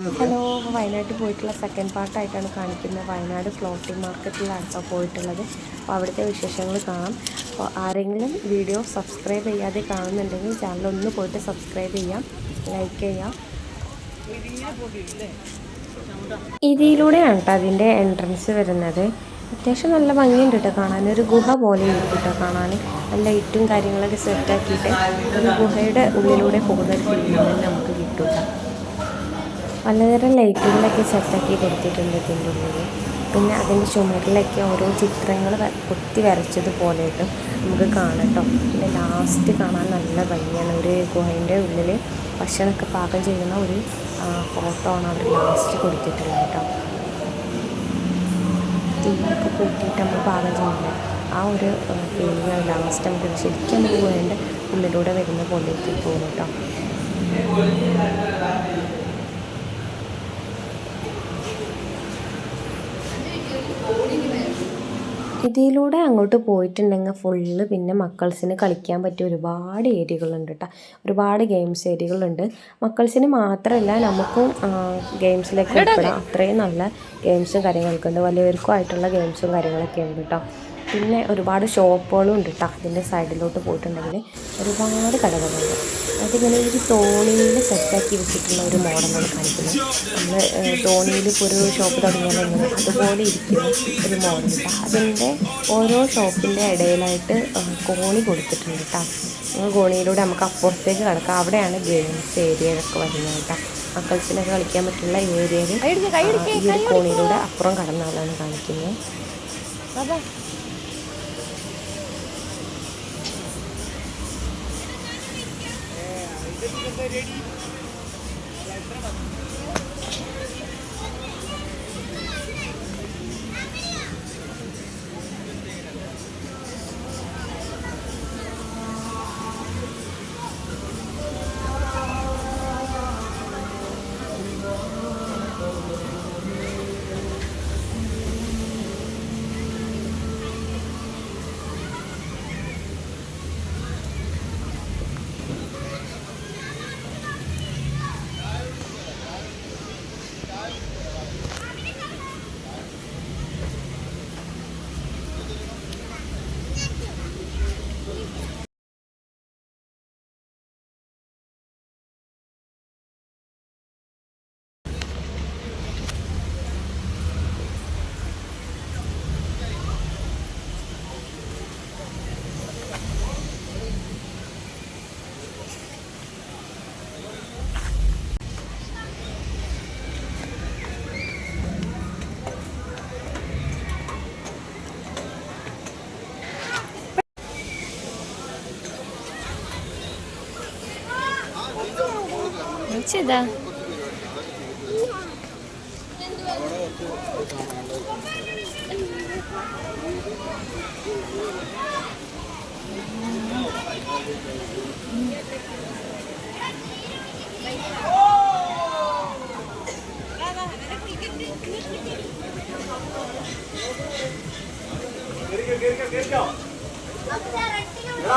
Hello, വയനാട്ടിൽ പോയിട്ടുള്ള second പാർട്ടായിട്ടാണ് കാണിക്കുന്നത്. വയനാട് ഫ്ലോട്ടിംഗ് മാർക്കറ്റിലാണ് കേട്ടോ പോയിട്ടുള്ളത്. അപ്പോൾ അവിടുത്തെ വിശേഷങ്ങൾ കാണാം. അപ്പോൾ ആരെങ്കിലും വീഡിയോ സബ്സ്ക്രൈബ് ചെയ്യാതെ കാണുന്നുണ്ടെങ്കിൽ ചാനൽ ഒന്ന് പോയിട്ട് സബ്സ്ക്രൈബ് ചെയ്യാം, ലൈക്ക് ചെയ്യാം. ഇതിലൂടെയാണ് കേട്ടോ അതിൻ്റെ എൻട്രൻസ് വരുന്നത്. അത്യാവശ്യം നല്ല ഭംഗിയുണ്ട് കേട്ടോ കാണാൻ. ഒരു ഗുഹ പോലെ ഇരിക്കും കേട്ടോ കാണാൻ. നല്ല ലൈറ്റും കാര്യങ്ങളൊക്കെ സെറ്റാക്കിയിട്ട് ഒരു ഗുഹയുടെ ഉള്ളിലൂടെ പോകുന്നൊരു ഫീലിംഗ് തന്നെ നമുക്ക് കിട്ടും കേട്ടോ. പലതരം ലൈറ്റുകളൊക്കെ സെറ്റാക്കി കൊടുത്തിട്ടുണ്ട് ഇതിൻ്റെ ഉള്ളിൽ. പിന്നെ അതിൻ്റെ ചുമരിലൊക്കെ ഓരോ ചിത്രങ്ങൾ കൊത്തി വരച്ചതുപോലെയിട്ട് നമുക്ക് കാണാം കേട്ടോ. പിന്നെ ലാസ്റ്റ് കാണാൻ നല്ല ഭംഗിയാണ്. ഒരു ഗുഹേൻ്റെ ഉള്ളിൽ ഭക്ഷണമൊക്കെ പാകം ചെയ്യുന്ന ഒരു ഫോട്ടോ ആണ് അവർ ലാസ്റ്റ് കൊടുത്തിട്ടുള്ളത് കേട്ടോ. തീയൊക്കെ കൂട്ടിയിട്ട് നമ്മൾ പാകം ചെയ്യുന്നത് ആ ഒരു ഫീലിംഗ് ലാസ്റ്റ് നമുക്ക് ശരിക്കും നമുക്ക് ഗുഹേൻ്റെ ഉള്ളിലൂടെ വരുന്ന പോലെയൊക്കെ തോന്നും കേട്ടോ. ഇതിലൂടെ അങ്ങോട്ട് പോയിട്ടുണ്ടെങ്കിൽ ഫുള്ള് പിന്നെ മക്കൾസിന് കളിക്കാൻ പറ്റിയ ഒരുപാട് ഏരിയകളുണ്ട് കേട്ടോ. ഒരുപാട് ഗെയിംസ് ഏരിയകളുണ്ട്. മക്കൾസിന് മാത്രമല്ല നമുക്കും ഗെയിംസിലൊക്കെ ഉൾപ്പെടാം. അത്രയും നല്ല ഗെയിംസും കാര്യങ്ങളൊക്കെ ഉണ്ട്. വലിയവർക്കും ആയിട്ടുള്ള ഗെയിംസും കാര്യങ്ങളൊക്കെ ഉണ്ട് കേട്ടോ. പിന്നെ ഒരുപാട് ഷോപ്പുകളും ഉണ്ട് കേട്ടോ. അതിൻ്റെ സൈഡിലോട്ട് പോയിട്ടുണ്ടെങ്കിൽ ഒരുപാട് കടകളുണ്ട്. അതിങ്ങനെ ഒരു തോണിയിൽ സെറ്റാക്കി വെച്ചിട്ടുള്ള ഒരു മോഡലാണ് കാണിക്കുന്നത്. നമ്മൾ തോണിയിൽ ഇപ്പോൾ ഒരു ഷോപ്പ് തുടങ്ങിയാൽ എങ്ങനെ അതുപോലെ ഇരിക്കുന്ന ഒരു മോഡൽ കേട്ടോ. അതിൻ്റെ ഓരോ ഷോപ്പിൻ്റെ ഇടയിലായിട്ട് കോണി കൊടുത്തിട്ടുണ്ട് കേട്ടോ. കോണിയിലൂടെ നമുക്ക് അപ്പുറത്തേക്ക് കിടക്കാം. അവിടെയാണ് ഗെയിംസ് ഏരിയകളൊക്കെ വരുന്നത് കേട്ടോ. മക്കൾസിനൊക്കെ കളിക്കാൻ പറ്റുള്ള ഏരിയയിൽ ഈ ഒരു കോണിയിലൂടെ അപ്പുറം കടന്നാലാണ് കാണിക്കുന്നത്. ഇതാ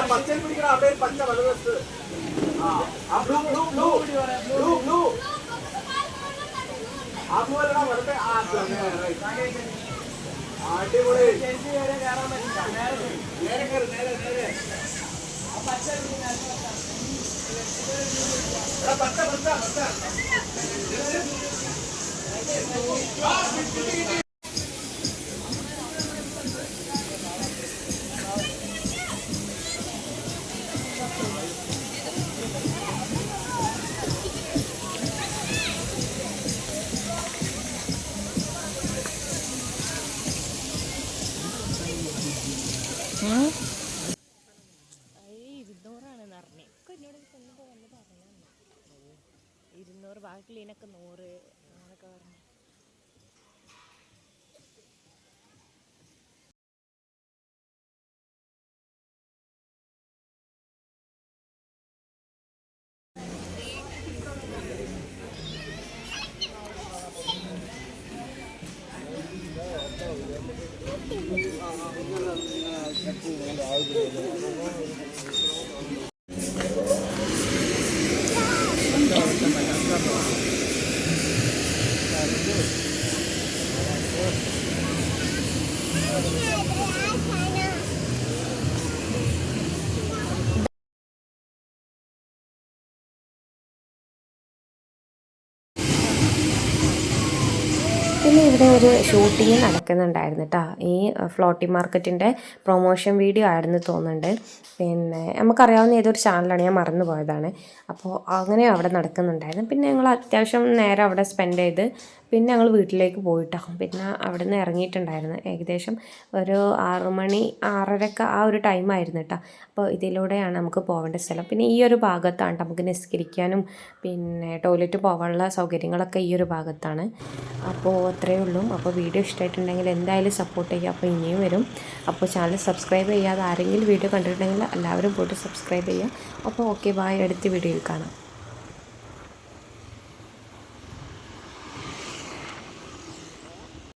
പച്ച പിടിക്കണം. അവിടെ പച്ച വലത് blue blue blue blue blue ആ പോലെ വെറുതെ അടിപൊളി. നേരെ കയറി നേരെ നേരെ പച്ച പച്ച പച്ച ബാക്കിലീനൊക്കെ 100 അങ്ങനെയൊക്കെ പറഞ്ഞു. പിന്നെ ഇവിടെ ഒരു ഷൂട്ടിങ് നടക്കുന്നുണ്ടായിരുന്നു കേട്ടോ. ഈ ഫ്ലോട്ടി മാർക്കറ്റിൻ്റെ പ്രൊമോഷൻ വീഡിയോ ആയിരുന്നു തോന്നുന്നുണ്ട്. പിന്നെ നമുക്കറിയാവുന്ന ഏതൊരു ചാനലാണ്, ഞാൻ മറന്നു പോയതാണ്. അപ്പോൾ അങ്ങനെ അവിടെ നടക്കുന്നുണ്ടായിരുന്നു. പിന്നെ ഞങ്ങൾ അത്യാവശ്യം നേരം അവിടെ സ്പെൻഡ് ചെയ്ത് പിന്നെ ഞങ്ങൾ വീട്ടിലേക്ക് പോയിട്ടാകും. പിന്നെ അവിടെ നിന്ന് ഇറങ്ങിയിട്ടുണ്ടായിരുന്നു ഏകദേശം ഒരു 6 മണി 6:30 ആ ഒരു ടൈമായിരുന്നു കേട്ടോ. അപ്പോൾ ഇതിലൂടെയാണ് നമുക്ക് പോകേണ്ട സ്ഥലം. പിന്നെ ഈ ഒരു ഭാഗത്താണ് നമുക്ക് നിസ്കരിക്കാനും പിന്നെ ടോയ്ലറ്റ് പോകാനുള്ള സൗകര്യങ്ങളൊക്കെ ഈ ഒരു ഭാഗത്താണ്. അപ്പോൾ അത്രയേ ഉള്ളൂ. അപ്പോൾ വീഡിയോ ഇഷ്ടമായിട്ടുണ്ടെങ്കിൽ എന്തായാലും സപ്പോർട്ട് ചെയ്യുക. അപ്പോൾ ഇനിയും വരും. അപ്പോൾ ചാനൽ സബ്സ്ക്രൈബ് ചെയ്യാതെ ആരെങ്കിലും വീഡിയോ കണ്ടിട്ടുണ്ടെങ്കിൽ എല്ലാവരും പോയിട്ട് സബ്സ്ക്രൈബ് ചെയ്യുക. അപ്പോൾ ഓക്കെ, ബായ്, അടുത്ത വീഡിയോയിൽ കാണാം.